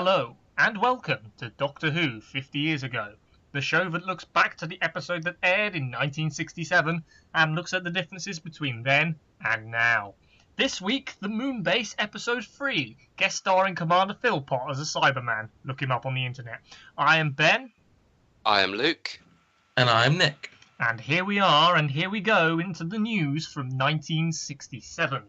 Hello, and welcome to Doctor Who 50 Years Ago, the show that looks back to the episode that aired in 1967 and looks at the differences between then and now. This week, the Moonbase episode 3, guest starring Commander Philpott as a Cyberman. Look him up on the internet. I am Ben. I am Luke. And I'm Nick. And here we are, and here we go into the news from 1967.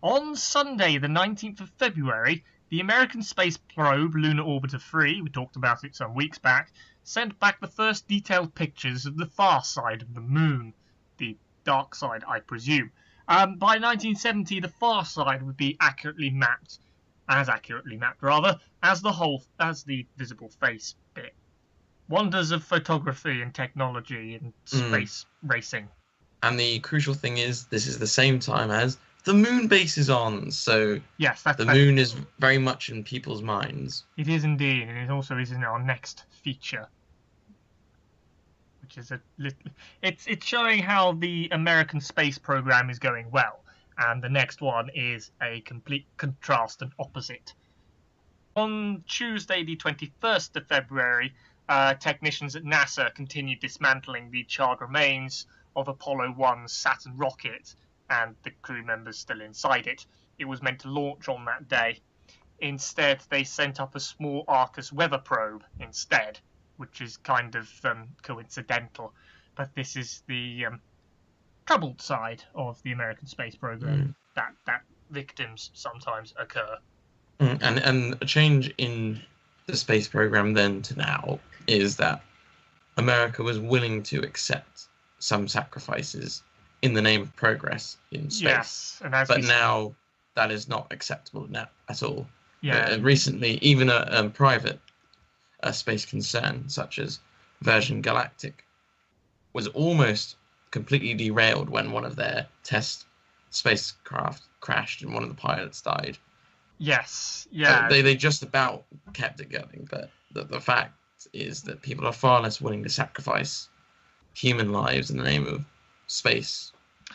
On Sunday, the 19th of February, the American space probe Lunar Orbiter 3, we talked about it some weeks back, sent back the first detailed pictures of the far side of the moon. The dark side, I presume. By 1970, the far side would be as accurately mapped, as the visible face bit. Wonders of photography and technology and space racing. And the crucial thing is, this is the same time as the moon base is on, so yes, the moon is very much in people's minds. It is indeed, and it also is in our next feature, which is it's showing how the American space program is going well, and the next one is a complete contrast and opposite. On Tuesday, the 21st of February, technicians at NASA continued dismantling the charred remains of Apollo 1's Saturn rocket and the crew members still inside it. It was meant to launch on that day. Instead, they sent up a small Arcus weather probe instead, which is kind of coincidental. But this is the troubled side of the American space program, that victims sometimes occur. And a change in the space program then to now is that America was willing to accept some sacrifices in the name of progress in space. Yes, and but now that is not acceptable at all. Yeah. Recently, even a private space concern such as Virgin Galactic was almost completely derailed when one of their test spacecraft crashed and one of the pilots died. Yes, yeah. They just about kept it going, but the fact is that people are far less willing to sacrifice human lives in the name of space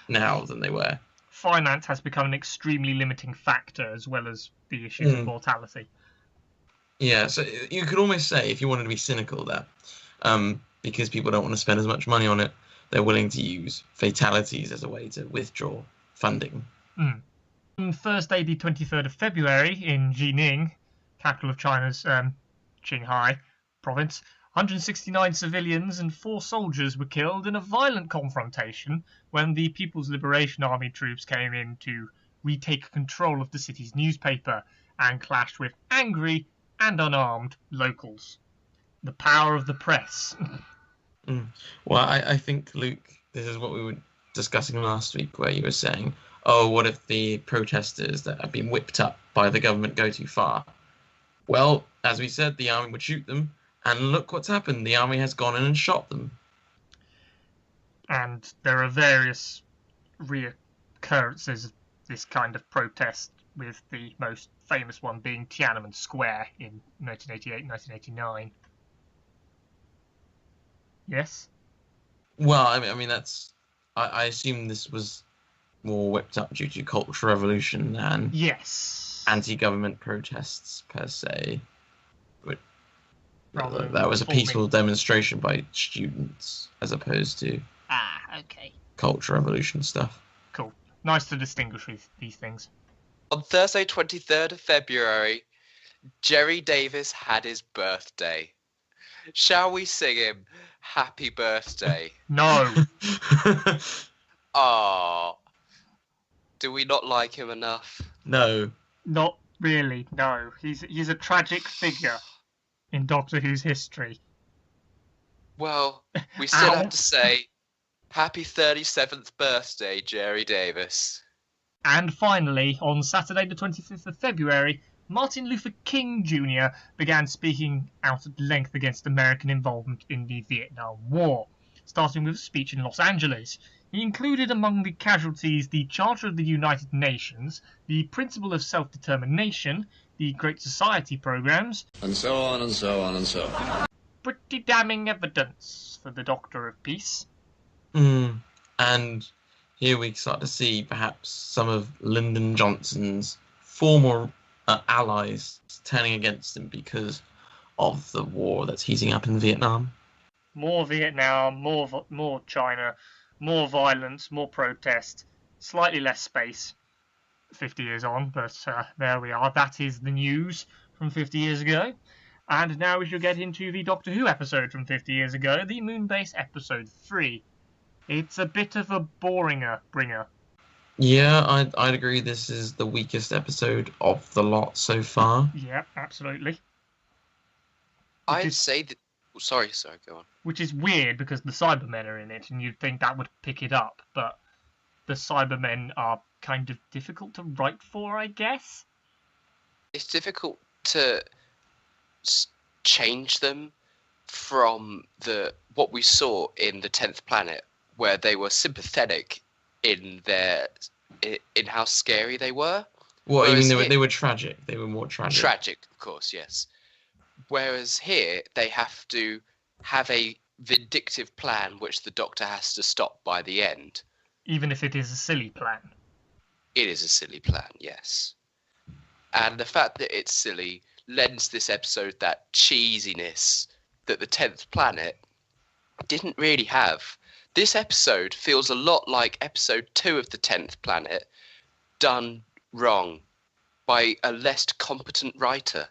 now than they were. Finance has become an extremely limiting factor as well as the issue of mortality. Yeah, so you could almost say, if you wanted to be cynical, that because people don't want to spend as much money on it, they're willing to use fatalities as a way to withdraw funding. On Thursday, the 23rd of February, in Jining, capital of China's Qinghai province, 169 civilians and 4 soldiers were killed in a violent confrontation when the People's Liberation Army troops came in to retake control of the city's newspaper and clashed with angry and unarmed locals. The power of the press. Well, I think, Luke, this is what we were discussing last week, where you were saying, oh, what if the protesters that have been whipped up by the government go too far? Well, as we said, the army would shoot them. And look what's happened. The army has gone in and shot them. And there are various reoccurrences of this kind of protest, with the most famous one being Tiananmen Square in 1988, 1989. Yes? Well, I mean that's... I assume this was more whipped up due to Cultural Revolution than anti-government protests, per se. That was a peaceful demonstration by students, as opposed to Cultural Revolution stuff. Cool. Nice to distinguish these things. On Thursday, 23rd of February, Jerry Davis had his birthday. Shall we sing him happy birthday? No. Ah, do we not like him enough? No. Not really, no. He's a tragic figure in Doctor Who's history. Well, we still have to say, happy 37th birthday, Jerry Davis. And finally, on Saturday the 25th of February, Martin Luther King Jr. began speaking out at length against American involvement in the Vietnam War, starting with a speech in Los Angeles. He included among the casualties the Charter of the United Nations, the Principle of Self-Determination, the Great Society programs, and so on and so on and so on. Pretty damning evidence for the Doctor of Peace. And here we start to see perhaps some of Lyndon Johnson's former allies turning against him because of the war that's heating up in Vietnam. More Vietnam, more China, more violence, more protest, slightly less space. 50 years on, but there we are. That is the news from 50 years ago. And now we shall get into the Doctor Who episode from 50 years ago, the Moonbase episode 3. It's a bit of a boringer bringer. Yeah, I'd agree this is the weakest episode of the lot so far. Yeah, absolutely. I'd say that... Sorry, go on. Which is weird because the Cybermen are in it, and you'd think that would pick it up, but the Cybermen are kind of difficult to write for, I guess. It's difficult to change them from what we saw in the 10th Planet, where they were sympathetic in how scary they were. Well, I mean, they were tragic. They were more tragic. Tragic, of course, yes. Whereas here, they have to have a vindictive plan which the Doctor has to stop by the end. Even if it is a silly plan. It is a silly plan, yes. And the fact that it's silly lends this episode that cheesiness that the 10th Planet didn't really have. This episode feels a lot like episode 2 of the 10th Planet, done wrong by a less competent writer.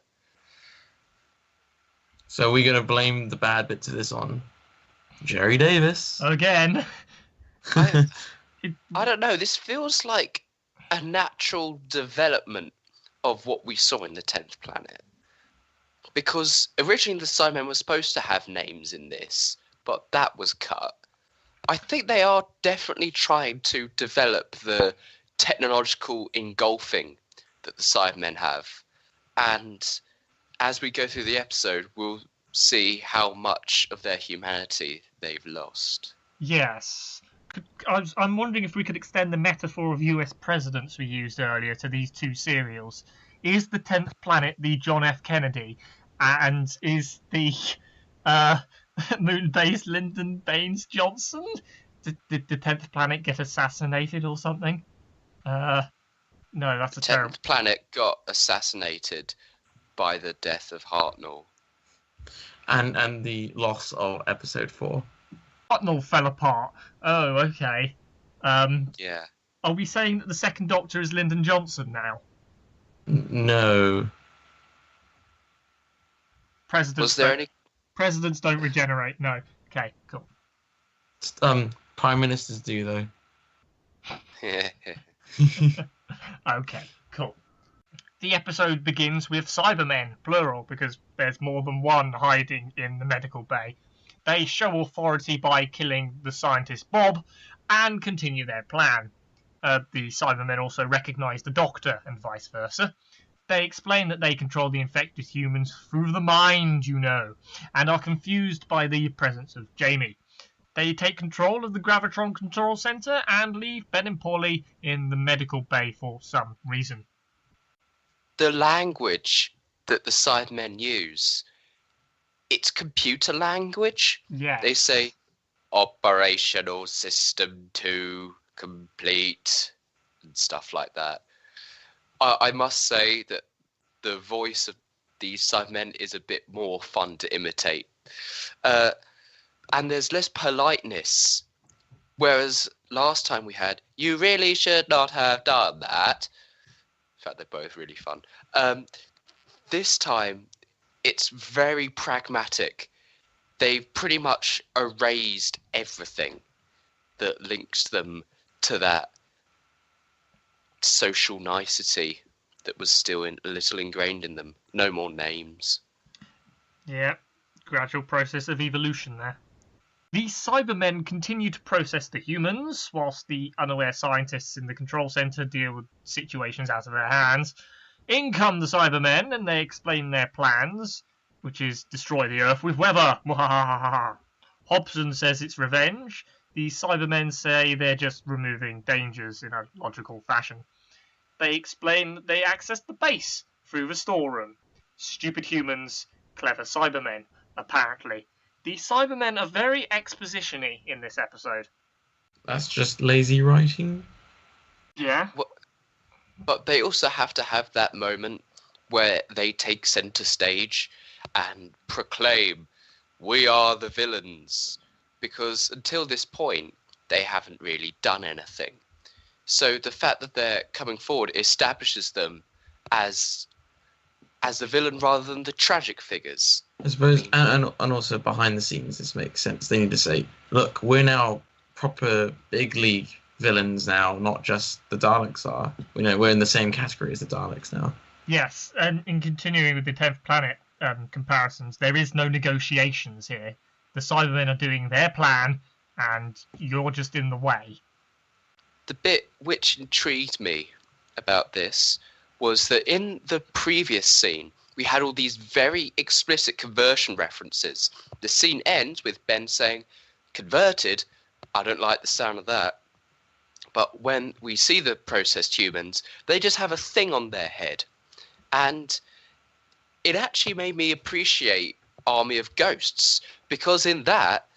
So we're going to blame the bad bits of this on Jerry Davis. Again. I don't know, this feels like a natural development of what we saw in the 10th Planet. Because originally the Cybermen were supposed to have names in this, but that was cut. I think they are definitely trying to develop the technological engulfing that the Cybermen have. And as we go through the episode, we'll see how much of their humanity they've lost. Yes. I'm wondering if we could extend the metaphor of US presidents we used earlier to these two serials. Is the 10th Planet the John F. Kennedy? And is the Moonbase Lyndon Baines Johnson? Did the 10th Planet get assassinated or something? No, that's a terrible... The 10th Planet got assassinated by the death of Hartnell. And the loss of episode 4. Hartnell fell apart. Oh, okay. Yeah. Are we saying that the second Doctor is Lyndon Johnson now? No. Presidents don't regenerate. No. Okay, cool. Prime ministers do, though. Okay, cool. The episode begins with Cybermen, plural, because there's more than one hiding in the medical bay. They show authority by killing the scientist Bob and continue their plan. The Cybermen also recognise the Doctor and vice versa. They explain that they control the infected humans through the mind, you know, and are confused by the presence of Jamie. They take control of the Gravitron Control Centre and leave Ben and Polly in the medical bay for some reason. The language that the Cybermen use, it's computer language. Yeah. They say, operational system 2 complete, and stuff like that. I must say that the voice of these Cybermen is a bit more fun to imitate. And there's less politeness. Whereas last time we had, you really should not have done that. In fact, they're both really fun. This time, it's very pragmatic. They've pretty much erased everything that links them to that social nicety that was still a little ingrained in them. No more names. Yeah, gradual process of evolution there. The Cybermen continue to process the humans, whilst the unaware scientists in the control centre deal with situations out of their hands. In come the Cybermen, and they explain their plans, which is destroy the Earth with weather. Hobson says it's revenge. The Cybermen say they're just removing dangers in a logical fashion. They explain that they accessed the base through the storeroom. Stupid humans, clever Cybermen, apparently. The Cybermen are very exposition-y in this episode. That's just lazy writing. Yeah. But they also have to have that moment where they take center stage and proclaim, "We are the villains," because until this point, they haven't really done anything. So the fact that they're coming forward establishes them as the villain rather than the tragic figures. I suppose, and also behind the scenes, this makes sense. They need to say, look, we're now proper big league villains now, not just the Daleks are. We're in the same category as the Daleks now. Yes, and in continuing with the 10th Planet comparisons, there is no negotiations here. The Cybermen are doing their plan, and you're just in the way. The bit which intrigued me about this was that in the previous scene, we had all these very explicit conversion references. The scene ends with Ben saying, "Converted? I don't like the sound of that." But when we see the processed humans, they just have a thing on their head. And it actually made me appreciate Army of Ghosts, because in that,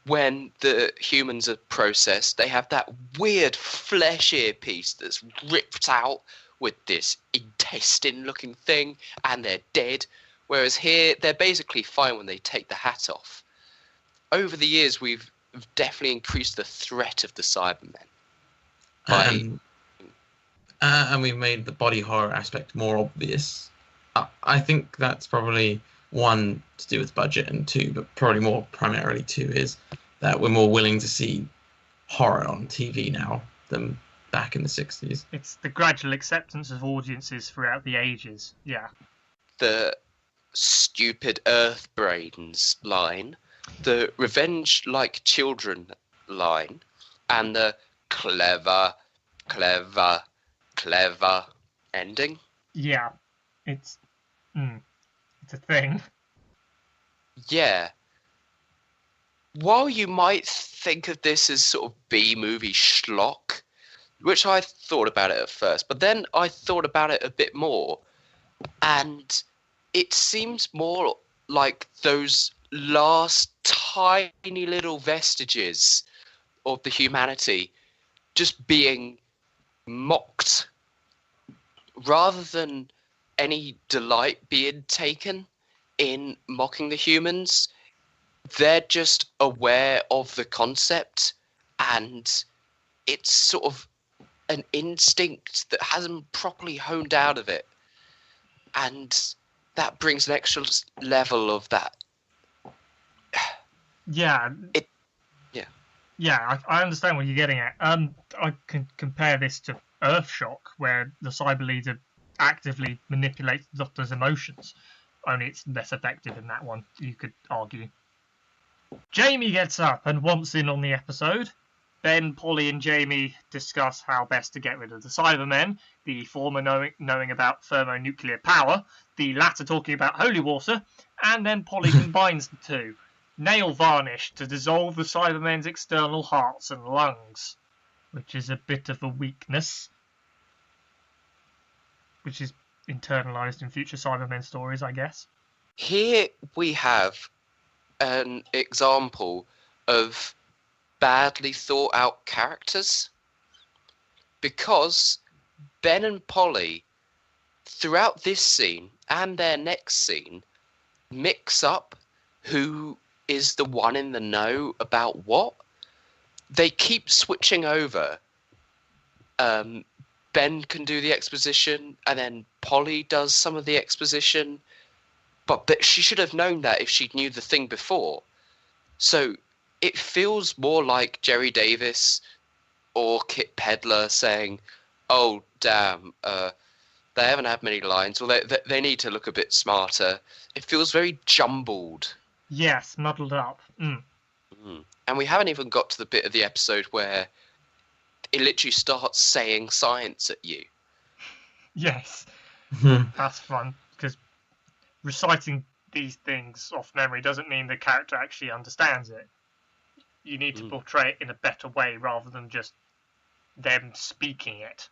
when the humans are processed, they have that weird flesh earpiece that's ripped out with this intestine-looking thing, and they're dead. Whereas here, they're basically fine when they take the hat off. Over the years, we've definitely increased the threat of the Cybermen. And we've made the body horror aspect more obvious. I think that's probably one to do with budget, and two, but probably more primarily two, is that we're more willing to see horror on TV now than back in the 60s. It's the gradual acceptance of audiences throughout the ages. Yeah. The stupid Earth brains line, the revenge like children line, and the clever ending. Yeah. It's a thing. Yeah. While you might think of this as sort of B-movie schlock, which I thought about it at first, but then I thought about it a bit more, and it seems more like those last tiny little vestiges of the humanity just being mocked, rather than any delight being taken in mocking the humans. They're just aware of the concept, and it's sort of an instinct that hasn't properly honed out of it, and that brings an extra level of that. Yeah. Yeah, I understand what you're getting at. I can compare this to Earthshock, where the cyber leader actively manipulates the Doctor's emotions. Only it's less effective in that one, you could argue. Jamie gets up and wants in on the episode. Ben, Polly and Jamie discuss how best to get rid of the Cybermen, the former knowing about thermonuclear power, the latter talking about holy water, and then Polly combines the two. Nail varnish to dissolve the Cybermen's external hearts and lungs, which is a bit of a weakness, which is internalised in future Cybermen stories, I guess. Here we have an example of badly thought out characters, because Ben and Polly, throughout this scene and their next scene, mix up who is the one in the know about what. They keep switching over. Ben can do the exposition, and then Polly does some of the exposition, but she should have known that if she knew the thing before. So it feels more like Jerry Davis or Kit Pedler saying, "Oh, damn, they haven't had many lines, or they need to look a bit smarter." It feels very jumbled. Yes, muddled up. And we haven't even got to the bit of the episode where it literally starts saying science at you. Yes, that's fun, because reciting these things off memory doesn't mean the character actually understands it. You need to portray it in a better way rather than just them speaking it.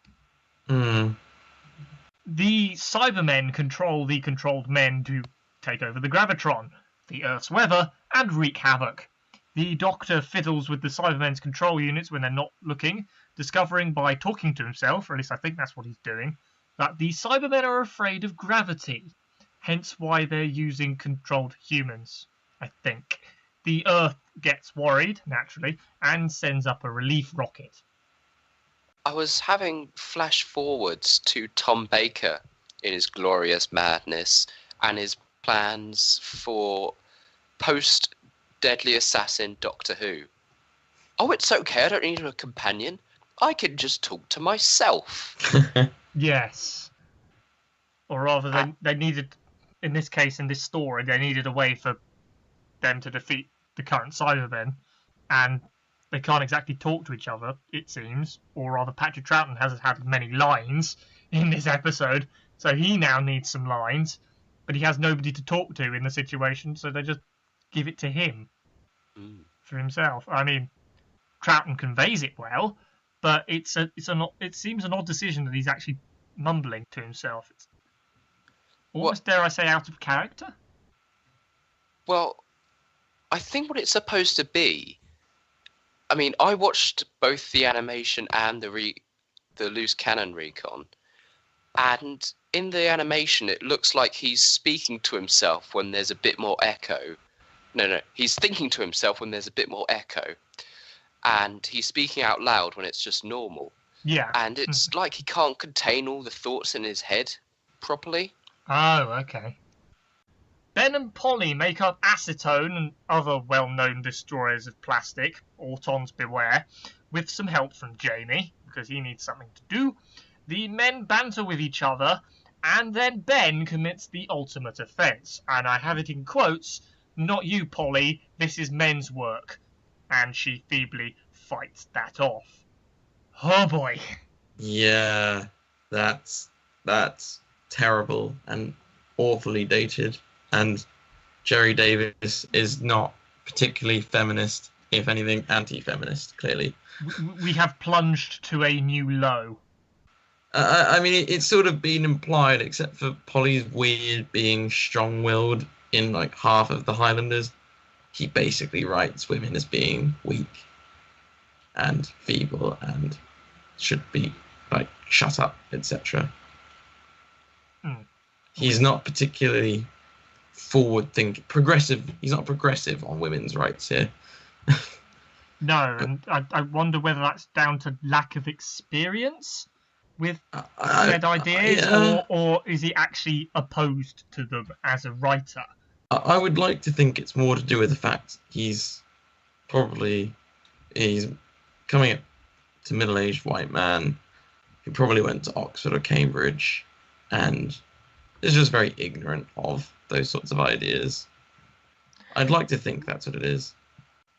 The Cybermen control the controlled men to take over the Gravitron, the Earth's weather, and wreak havoc. The Doctor fiddles with the Cybermen's control units when they're not looking, discovering by talking to himself, or at least I think that's what he's doing, that the Cybermen are afraid of gravity, hence why they're using controlled humans, I think. The Earth gets worried, naturally, and sends up a relief rocket. I was having flash forwards to Tom Baker in his glorious madness and his plans for post Deadly Assassin Doctor Who. Oh, it's okay, I don't need a companion. I can just talk to myself. Yes. Or rather, they needed, in this case, in this story, they needed a way for them to defeat the current Cybermen, and they can't exactly talk to each other, it seems. Or rather, Patrick Troughton hasn't had many lines in this episode, so he now needs some lines, but he has nobody to talk to in the situation, so they just give it to him for himself. I mean, Troughton conveys it well, but it seems an odd decision that he's actually mumbling to himself. It's almost, dare I say, out of character. Well, I think what it's supposed to be. I mean, I watched both the animation and the loose cannon recon, and in the animation, it looks like he's speaking to himself when there's a bit more echo. No, he's thinking to himself when there's a bit more echo, and he's speaking out loud when it's just normal. Yeah. And it's like he can't contain all the thoughts in his head properly. Oh, okay. Ben and Polly make up acetone and other well-known destroyers of plastic, Autons beware, with some help from Jamie, because he needs something to do. The men banter with each other, and then Ben commits the ultimate offence. And I have it in quotes, "Not you, Polly, this is men's work." And she feebly fights that off. Oh boy. Yeah, that's terrible and awfully dated. And Jerry Davis is not particularly feminist, if anything, anti-feminist, clearly. We have plunged to a new low. I mean, it's sort of been implied, except for Polly's weird being strong-willed in like half of the Highlanders. He basically writes women as being weak and feeble and should be like shut up, etc. He's not particularly forward-thinking, progressive. He's not progressive on women's rights here. No, and I wonder whether that's down to lack of experience with said ideas, yeah. or is he actually opposed to them as a writer? I would like to think it's more to do with the fact he's coming up to middle-aged white man who probably went to Oxford or Cambridge and is just very ignorant of those sorts of ideas. I'd like to think that's what it is.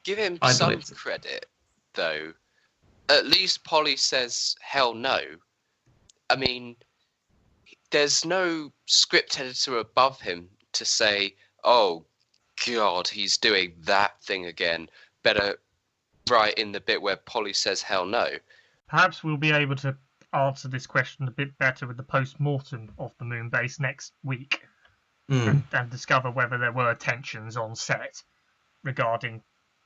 Give him some credit, though. At least Polly says, hell no. I mean, there's no script editor above him to say, oh, God, he's doing that thing again. Better write in the bit where Polly says hell no. Perhaps we'll be able to answer this question a bit better with the post-mortem of the Moonbase next week and discover whether there were tensions on set regarding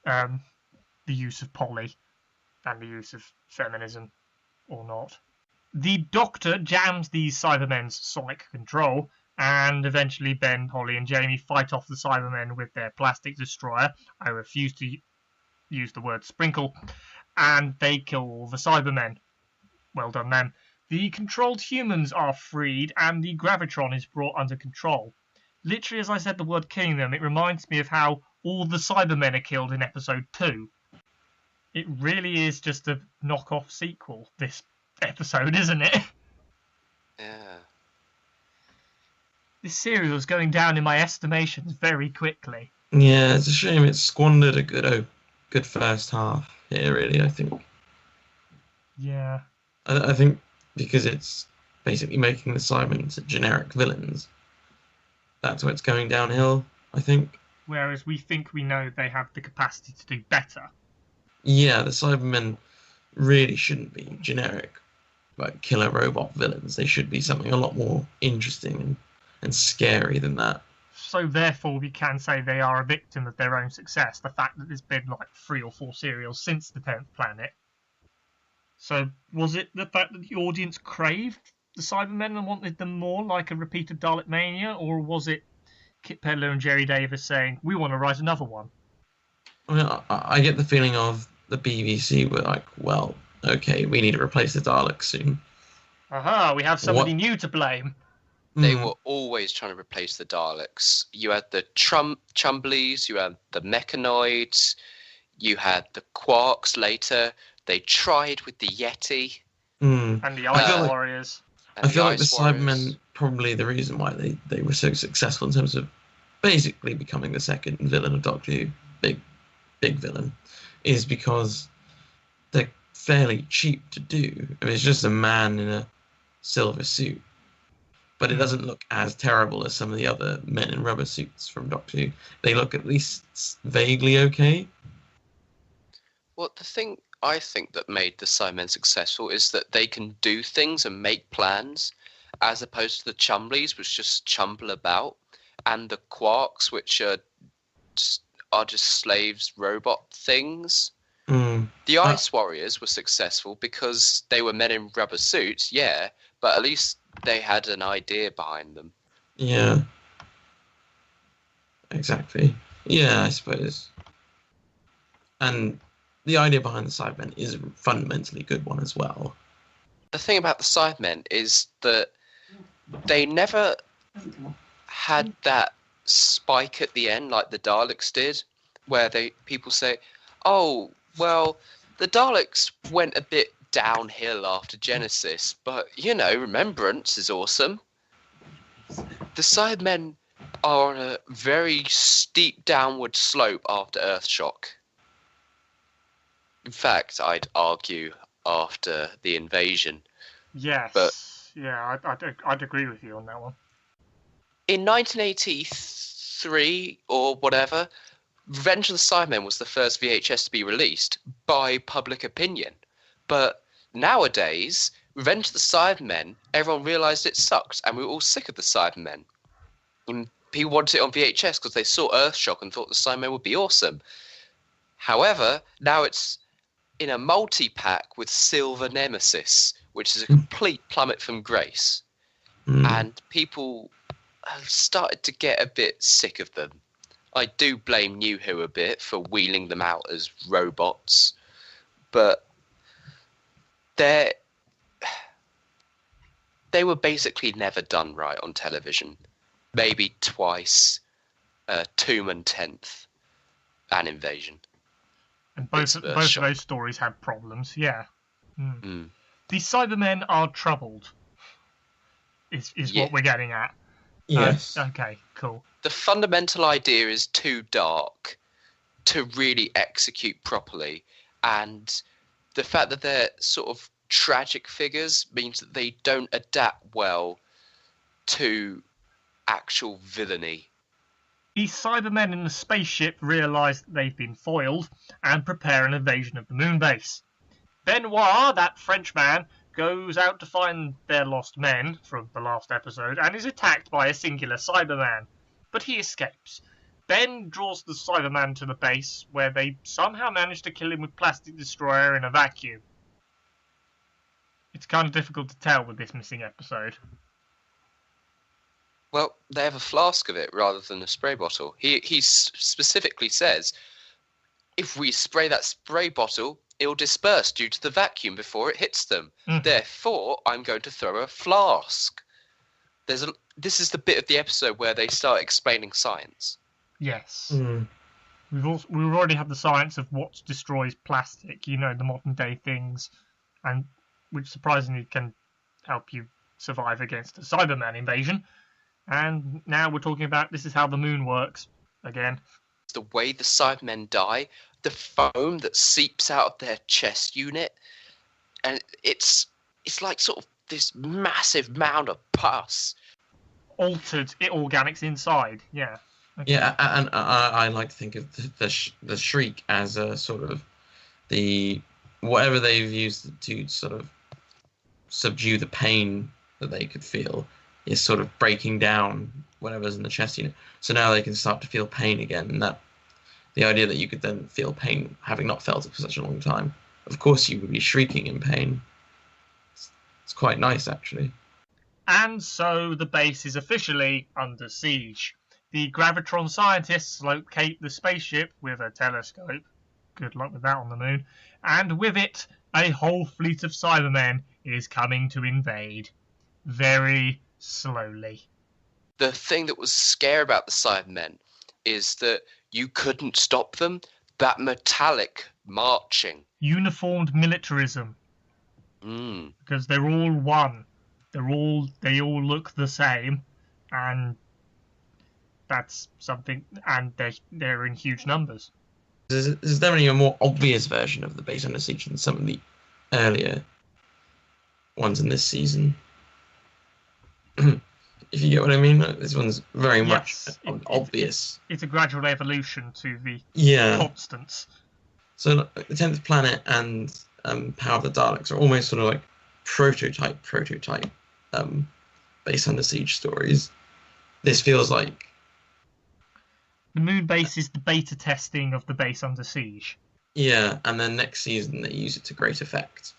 the use of Polly and the use of feminism or not. The Doctor jams these Cybermen's sonic control, and eventually Ben, Polly and Jamie fight off the Cybermen with their plastic destroyer. I refuse to use the word sprinkle. And they kill all the Cybermen. Well done, them. The controlled humans are freed, and the Gravitron is brought under control. Literally, as I said the word killing them, it reminds me of how all the Cybermen are killed in episode 2. It really is just a knockoff sequel, this episode, isn't it? Yeah. This serial is going down in my estimations very quickly. Yeah, it's a shame it squandered a good first half here, really, I think. Yeah. I think because it's basically making the Cybermen generic villains, that's where it's going downhill, I think. Whereas we think we know they have the capacity to do better. Yeah, the Cybermen really shouldn't be generic, like killer robot villains. They should be something a lot more interesting and scary than that. So therefore we can say they are a victim of their own success, the fact that there's been like 3 or 4 serials since the 10th Planet. So was it the fact that the audience craved the Cybermen and wanted them more like a repeat of Dalek Mania, or was it Kit Pedler and Jerry Davis saying, we want to write another one? I mean, I get the feeling of the BBC were like, well, okay, we need to replace the Daleks soon. Aha, we have somebody new to blame. They were always trying to replace the Daleks. You had the Chumblies, you had the Mechanoids, you had the Quarks later. They tried with the Yeti. And the Ice Warriors. I feel like the Cybermen, probably the reason why they were so successful in terms of basically becoming the second villain of Doctor Who, big villain, is because they're fairly cheap to do. I mean, it's just a man in a silver suit. But it doesn't look as terrible as some of the other men in rubber suits from Doctor Who. They look at least vaguely okay. Well, the thing I think that made the Cybermen successful is that they can do things and make plans, as opposed to the Chumblies, which just chumble about, and the Quarks, which are just slaves, robot things. The Ice Warriors were successful because they were men in rubber suits, yeah, but at least they had an idea behind them. Yeah. Exactly. Yeah, I suppose. And the idea behind the Cybermen is a fundamentally good one as well. The thing about the Cybermen is that they never had that spike at the end like the Daleks did, where people say, oh, well, the Daleks went a bit downhill after Genesis, but, Remembrance is awesome. The Cybermen are on a very steep downward slope after Earthshock. In fact, I'd argue after the invasion. Yes. But yeah, I'd agree with you on that one. In 1983 or whatever, Revenge of the Cybermen was the first VHS to be released by public opinion. But nowadays, Revenge of the Cybermen, everyone realised it sucked, and we were all sick of the Cybermen. And people wanted it on VHS because they saw Earthshock and thought the Cybermen would be awesome. However, now it's in a multi-pack with Silver Nemesis, which is a complete plummet from grace. And people have started to get a bit sick of them. I do blame New Who a bit for wheeling them out as robots, but they were basically never done right on television. Maybe twice, Tomb and Tenth, and Invasion. And both of those stories had problems, yeah. The Cybermen are troubled, is what we're getting at. Yes. Okay, cool. The fundamental idea is too dark to really execute properly, and the fact that they're sort of tragic figures means that they don't adapt well to actual villainy. These Cybermen in the spaceship realise that they've been foiled and prepare an invasion of the Moonbase. Benoit, that Frenchman, goes out to find their lost men from the last episode and is attacked by a singular Cyberman. But he escapes. Ben draws the Cyberman to the base, where they somehow manage to kill him with plastic destroyer in a vacuum. It's kind of difficult to tell with this missing episode. Well, they have a flask of it rather than a spray bottle. He specifically says, if we spray that spray bottle, it'll disperse due to the vacuum before it hits them. Therefore, I'm going to throw a flask. This is the bit of the episode where they start explaining science. Yes. We've already had the science of what destroys plastic, the modern day things, and which surprisingly can help you survive against a Cyberman invasion. And now we're talking about this is how the moon works again. The way the Cybermen die, the foam that seeps out of their chest unit, and it's like sort of this massive mound of pus. Altered organics inside, yeah. Okay. Yeah, and I like to think of the shriek as a sort of whatever they've used to sort of subdue the pain that they could feel is sort of breaking down whatever's in the chest unit. So now they can start to feel pain again, and that the idea that you could then feel pain having not felt it for such a long time. Of course you would be shrieking in pain. It's quite nice, actually. And so the base is officially under siege. The Gravitron scientists locate the spaceship with a telescope. Good luck with that on the moon. And with it, a whole fleet of Cybermen is coming to invade. Very slowly. The thing that was scary about the Cybermen is that you couldn't stop them. That metallic marching. Uniformed militarism. Because they're all one. They all look the same, and that's something. And they're in huge numbers. Is there any a more obvious version of the base under siege than some of the earlier ones in this season? If you get what I mean, this one's very much obvious. It's a gradual evolution to the constants. So the 10th Planet and Power of the Daleks are almost sort of like prototype base under siege stories. This feels like the Moonbase is the beta testing of the base under siege. Yeah, and then next season they use it to great effect.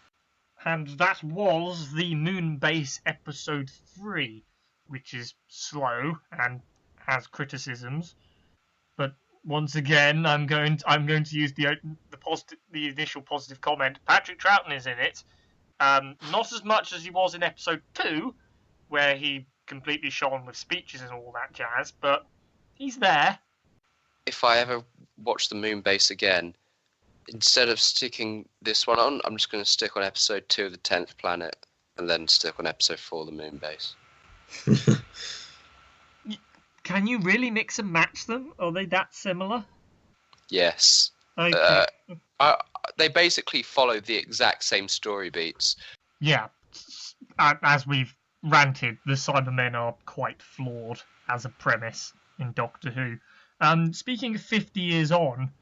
And that was the Moonbase episode 3, which is slow and has criticisms. But once again, I'm going to use the initial positive comment. Patrick Troughton is in it. Not as much as he was in episode 2, where he completely shone with speeches and all that jazz, but he's there. If I ever watch the Moonbase again, instead of sticking this one on, I'm just going to stick on episode 2 of the 10th Planet, and then stick on episode 4 of the Moonbase. Can you really mix and match them? Are they that similar? Yes. Okay. They basically follow the exact same story beats. Yeah. As we've ranted, the Cybermen are quite flawed as a premise in Doctor Who. Speaking of 50 years on,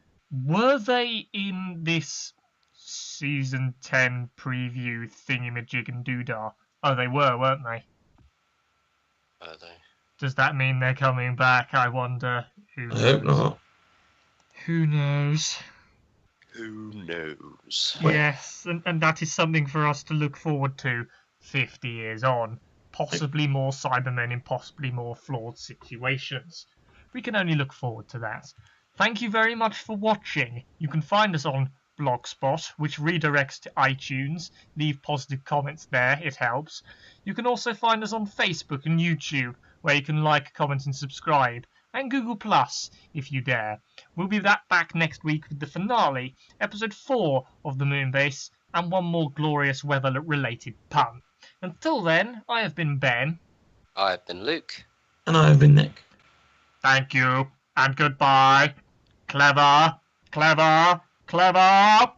were they in this season 10 preview thingamajig and doodah? Oh, they were, weren't they? Were they? Does that mean they're coming back? I wonder. I hope not. Who knows? Who knows? Yes, and that is something for us to look forward to 50 years on. Possibly more Cybermen in possibly more flawed situations. We can only look forward to that. Thank you very much for watching. You can find us on Blogspot, which redirects to iTunes. Leave positive comments there, it helps. You can also find us on Facebook and YouTube, where you can like, comment and subscribe, and Google Plus if you dare. We'll be back next week with the finale, episode 4 of the Moonbase, and one more glorious weather-related pun. Until then, I have been Ben. I have been Luke. And I have been Nick. Thank you, and goodbye. Clever, clever, clever.